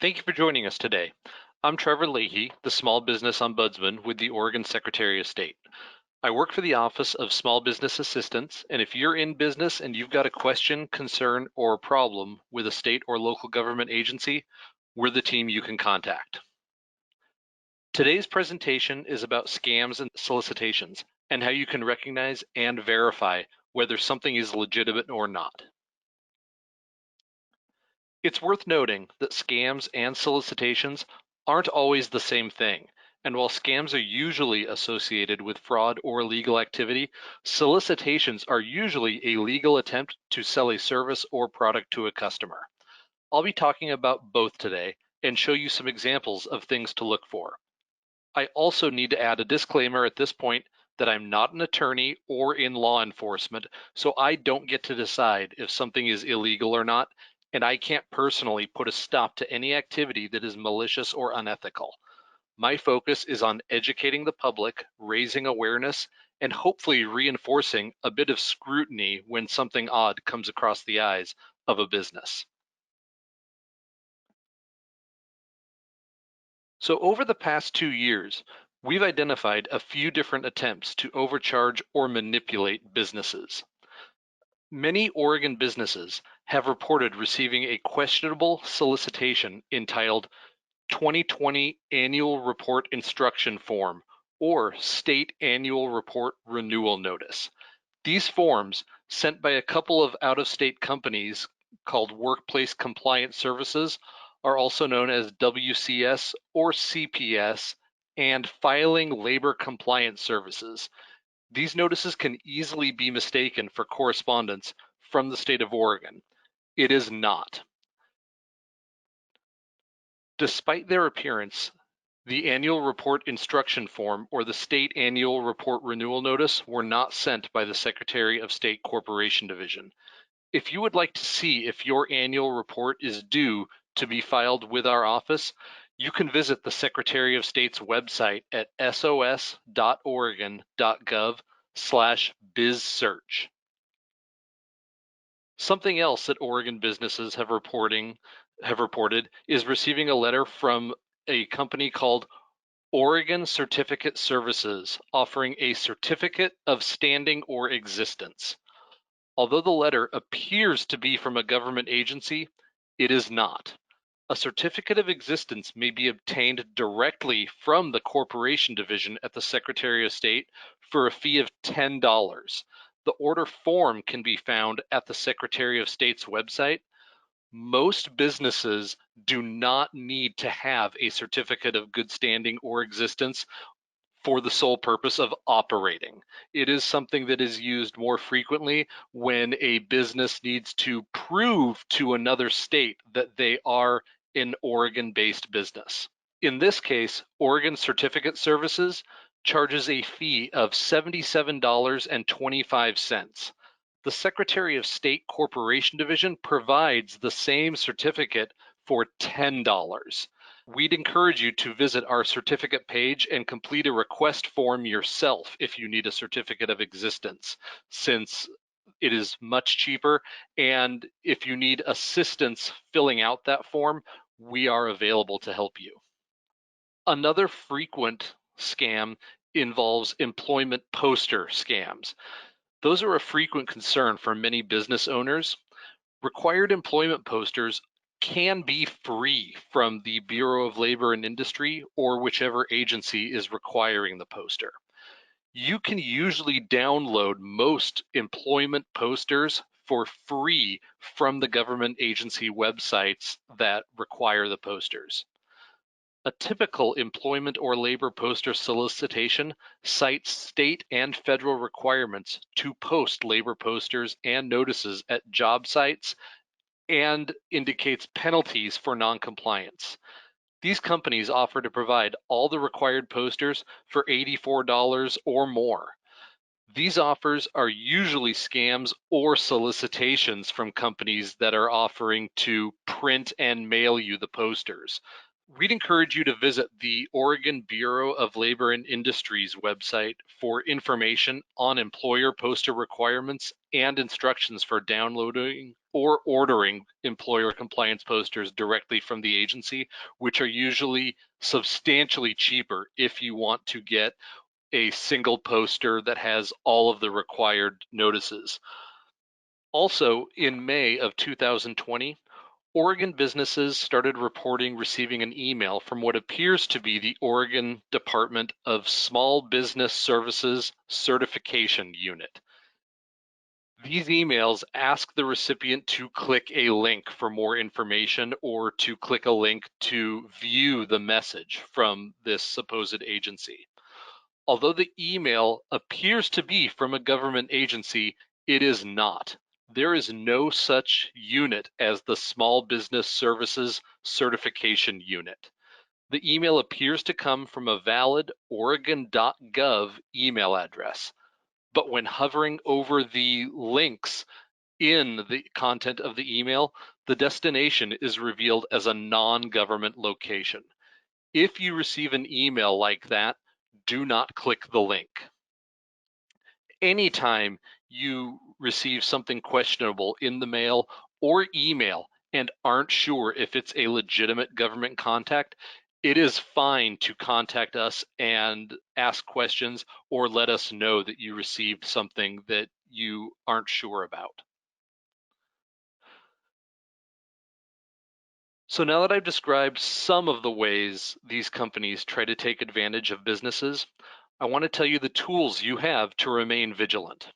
Thank you for joining us today. I'm Trevor Leahy, the Small Business Ombudsman with the Oregon Secretary of State. I work for the Office of Small Business Assistance, and if you're in business and you've got a question, concern, or problem with a state or local government agency, we're the team you can contact. Today's presentation is about scams and solicitations and how you can recognize and verify whether something is legitimate or not. It's worth noting that scams and solicitations aren't always the same thing, and while scams are usually associated with fraud or illegal activity, solicitations are usually a legal attempt to sell a service or product to a customer. I'll be talking about both today and show you some examples of things to look for. I also need to add a disclaimer at this point that I'm not an attorney or in law enforcement, so I don't get to decide if something is illegal or not, and I can't personally put a stop to any activity that is malicious or unethical. My focus is on educating the public, raising awareness, and hopefully reinforcing a bit of scrutiny when something odd comes across the eyes of a business. So over the past 2 years, we've identified a few different attempts to overcharge or manipulate businesses. Many Oregon businesses have reported receiving a questionable solicitation entitled 2020 Annual Report Instruction Form or State Annual Report Renewal Notice. These forms, sent by a couple of out-of-state companies called Workplace Compliance Services, are also known as WCS or CPS, and Filing Labor Compliance Services. These notices can easily be mistaken for correspondence from the state of Oregon. It is not. Despite their appearance, the Annual Report Instruction Form or the State Annual Report Renewal Notice were not sent by the Secretary of State Corporation Division. If you would like to see if your annual report is due to be filed with our office, you can visit the Secretary of State's website at sos.oregon.gov/bizsearch. Something else that Oregon businesses have reported is receiving a letter from a company called Oregon Certificate Services offering a certificate of standing or existence. Although the letter appears to be from a government agency, it is not. A certificate of existence may be obtained directly from the Corporation Division at the Secretary of State for a fee of $10. The order form can be found at the Secretary of State's website. Most businesses do not need to have a certificate of good standing or existence for the sole purpose of operating. It is something that is used more frequently when a business needs to prove to another state that they are an Oregon-based business. In this case, Oregon Certificate Services charges a fee of $77.25. The Secretary of State Corporation Division provides the same certificate for $10. We'd encourage you to visit our certificate page and complete a request form yourself if you need a certificate of existence, since it is much cheaper. And if you need assistance filling out that form, we are available to help you. Another frequent scam involves employment poster scams. Those are a frequent concern for many business owners. Required employment posters can be free from the Bureau of Labor and Industry or whichever agency is requiring the poster. You can usually download most employment posters for free from the government agency websites that require the posters. A typical employment or labor poster solicitation cites state and federal requirements to post labor posters and notices at job sites and indicates penalties for noncompliance. These companies offer to provide all the required posters for $84 or more. These offers are usually scams or solicitations from companies that are offering to print and mail you the posters. We'd encourage you to visit the Oregon Bureau of Labor and Industries website for information on employer poster requirements and instructions for downloading or ordering employer compliance posters directly from the agency, which are usually substantially cheaper if you want to get a single poster that has all of the required notices. Also, in May of 2020, Oregon businesses started reporting receiving an email from what appears to be the Oregon Department of Small Business Services Certification Unit. These emails ask the recipient to click a link for more information or to click a link to view the message from this supposed agency. Although the email appears to be from a government agency, it is not. There is no such unit as the Small Business Services Certification Unit. The email appears to come from a valid Oregon.gov email address, but when hovering over the links in the content of the email, the destination is revealed as a non-government location. If you receive an email like that, do not click the link. Anytime you receive something questionable in the mail or email and aren't sure if it's a legitimate government contact, it is fine to contact us and ask questions or let us know that you received something that you aren't sure about. So now that I've described some of the ways these companies try to take advantage of businesses, I want to tell you the tools you have to remain vigilant.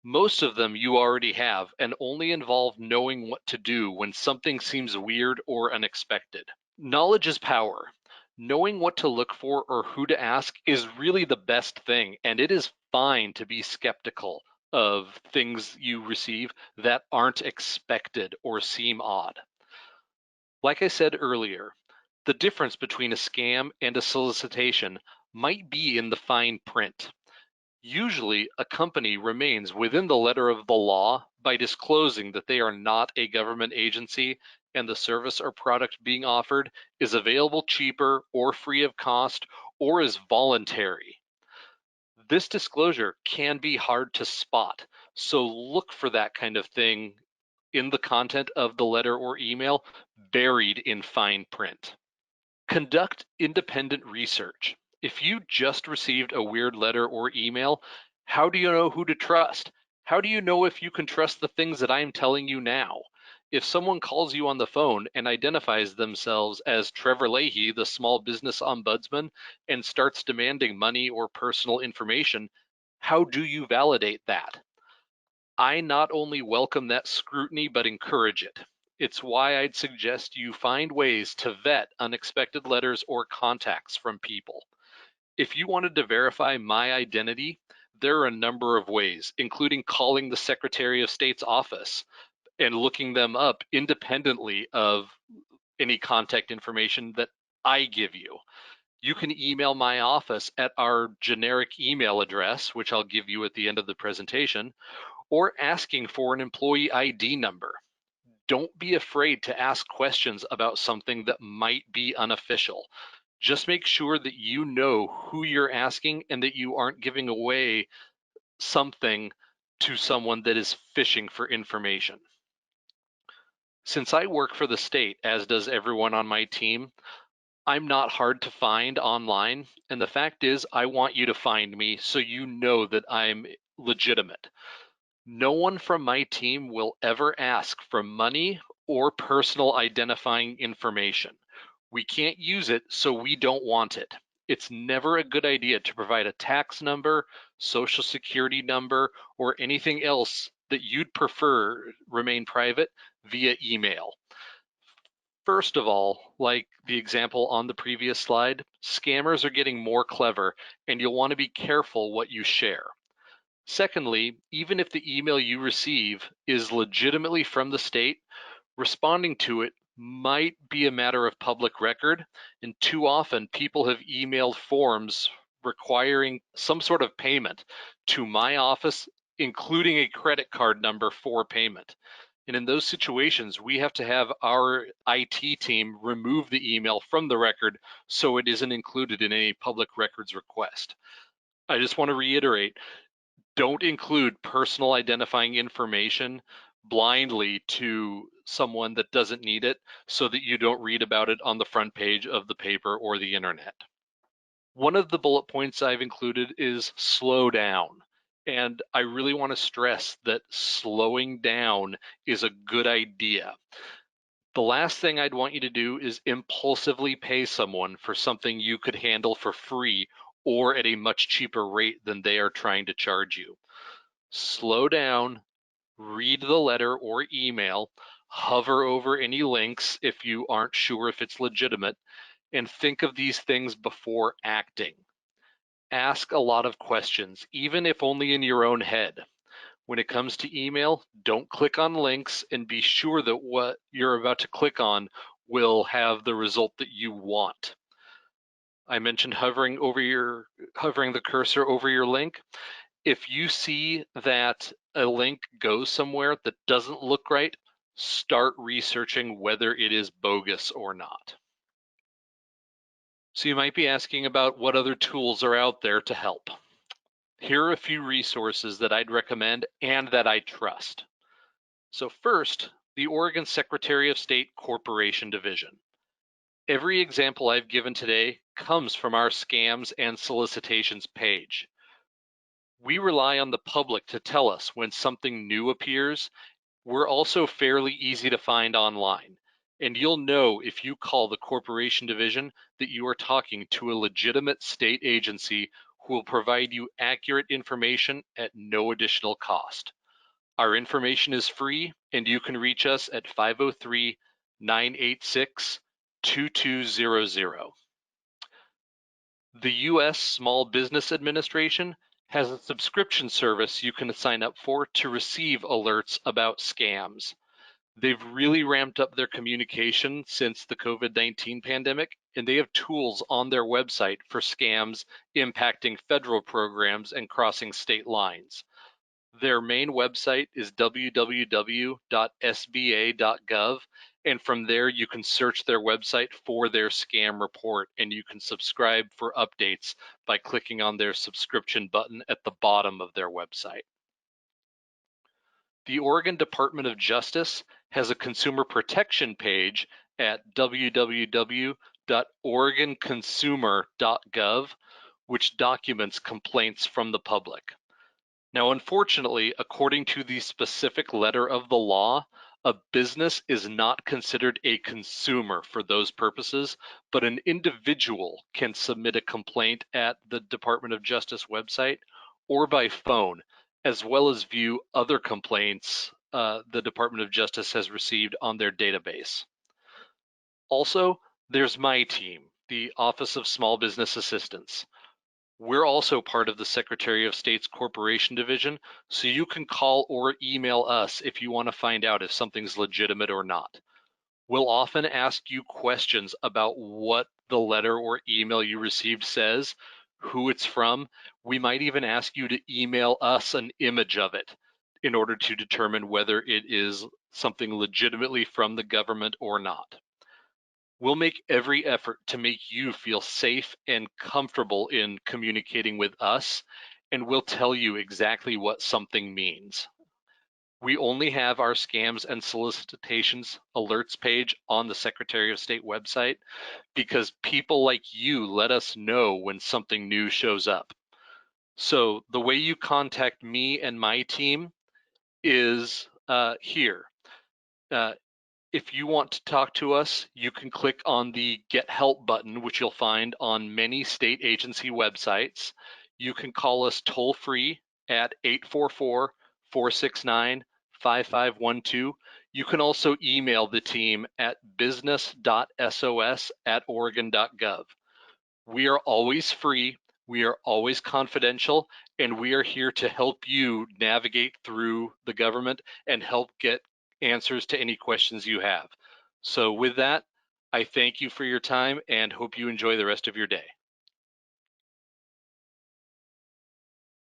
Most of them you already have and only involve knowing what to do when something seems weird or unexpected. Knowledge is power. Knowing what to look for or who to ask is really the best thing, and it is fine to be skeptical of things you receive that aren't expected or seem odd. Like I said earlier, the difference between a scam and a solicitation might be in the fine print. Usually, a company remains within the letter of the law by disclosing that they are not a government agency and the service or product being offered is available cheaper or free of cost or is voluntary. This disclosure can be hard to spot, so look for that kind of thing in the content of the letter or email buried in fine print. Conduct independent research. If you just received a weird letter or email, how do you know who to trust? How do you know if you can trust the things that I'm telling you now? If someone calls you on the phone and identifies themselves as Trevor Leahy, the small business ombudsman, and starts demanding money or personal information, how do you validate that? I not only welcome that scrutiny, but encourage it. It's why I'd suggest you find ways to vet unexpected letters or contacts from people. If you wanted to verify my identity, there are a number of ways, including calling the Secretary of State's office and looking them up independently of any contact information that I give you. You can email my office at our generic email address, which I'll give you at the end of the presentation, or asking for an employee ID number. Don't be afraid to ask questions about something that might be unofficial. Just make sure that you know who you're asking and that you aren't giving away something to someone that is fishing for information. Since I work for the state, as does everyone on my team, I'm not hard to find online. And the fact is, I want you to find me so you know that I'm legitimate. No one from my team will ever ask for money or personal identifying information. We can't use it, so we don't want it. It's never a good idea to provide a tax number, social security number, or anything else that you'd prefer remain private via email. First of all, like the example on the previous slide, scammers are getting more clever, and you'll want to be careful what you share. Secondly, even if the email you receive is legitimately from the state, responding to it might be a matter of public record, and too often people have emailed forms requiring some sort of payment to my office, including a credit card number for payment. And in those situations, we have to have our IT team remove the email from the record so it isn't included in any public records request. I just want to reiterate, don't include personal identifying information blindly to someone that doesn't need it so that you don't read about it on the front page of the paper or the internet. One of the bullet points I've included is slow down. And I really want to stress that slowing down is a good idea. The last thing I'd want you to do is impulsively pay someone for something you could handle for free or at a much cheaper rate than they are trying to charge you. Slow down, read the letter or email, hover over any links if you aren't sure if it's legitimate, and think of these things before acting. Ask a lot of questions, even if only in your own head. When it comes to email, don't click on links and be sure that what you're about to click on will have the result that you want. I mentioned hovering the cursor over your link. If you see that a link goes somewhere that doesn't look right, start researching whether it is bogus or not. So you might be asking about what other tools are out there to help. Here are a few resources that I'd recommend and that I trust. So first, the Oregon Secretary of State Corporation Division. Every example I've given today comes from our scams and solicitations page. We rely on the public to tell us when something new appears. We're also fairly easy to find online, and you'll know if you call the Corporation Division that you are talking to a legitimate state agency who will provide you accurate information at no additional cost. Our information is free, and you can reach us at 503-986-2200. The U.S. Small Business Administration has a subscription service you can sign up for to receive alerts about scams. They've really ramped up their communication since the COVID-19 pandemic, and they have tools on their website for scams impacting federal programs and crossing state lines. Their main website is www.sba.gov, and from there you can search their website for their scam report, and you can subscribe for updates by clicking on their subscription button at the bottom of their website. The Oregon Department of Justice has a consumer protection page at www.oregonconsumer.gov, which documents complaints from the public. Now, unfortunately, according to the specific letter of the law, a business is not considered a consumer for those purposes, but an individual can submit a complaint at the Department of Justice website or by phone, as well as view other complaints the Department of Justice has received on their database. Also, there's my team, the Office of Small Business Assistance. We're also part of the Secretary of State's Corporation Division, so you can call or email us if you want to find out if something's legitimate or not. We'll often ask you questions about what the letter or email you received says, who it's from. We might even ask you to email us an image of it in order to determine whether it is something legitimately from the government or not. We'll make every effort to make you feel safe and comfortable in communicating with us, and we'll tell you exactly what something means. We only have our scams and solicitations alerts page on the Secretary of State website because people like you let us know when something new shows up. So the way you contact me and my team is here. If you want to talk to us, you can click on the Get Help button, which you'll find on many state agency websites. You can call us toll free at 844-469-5512. You can also email the team at business.sos@oregon.gov. We are always free, we are always confidential, and we are here to help you navigate through the government and help get answers to any questions you have. So with that, I thank you for your time and hope you enjoy the rest of your day.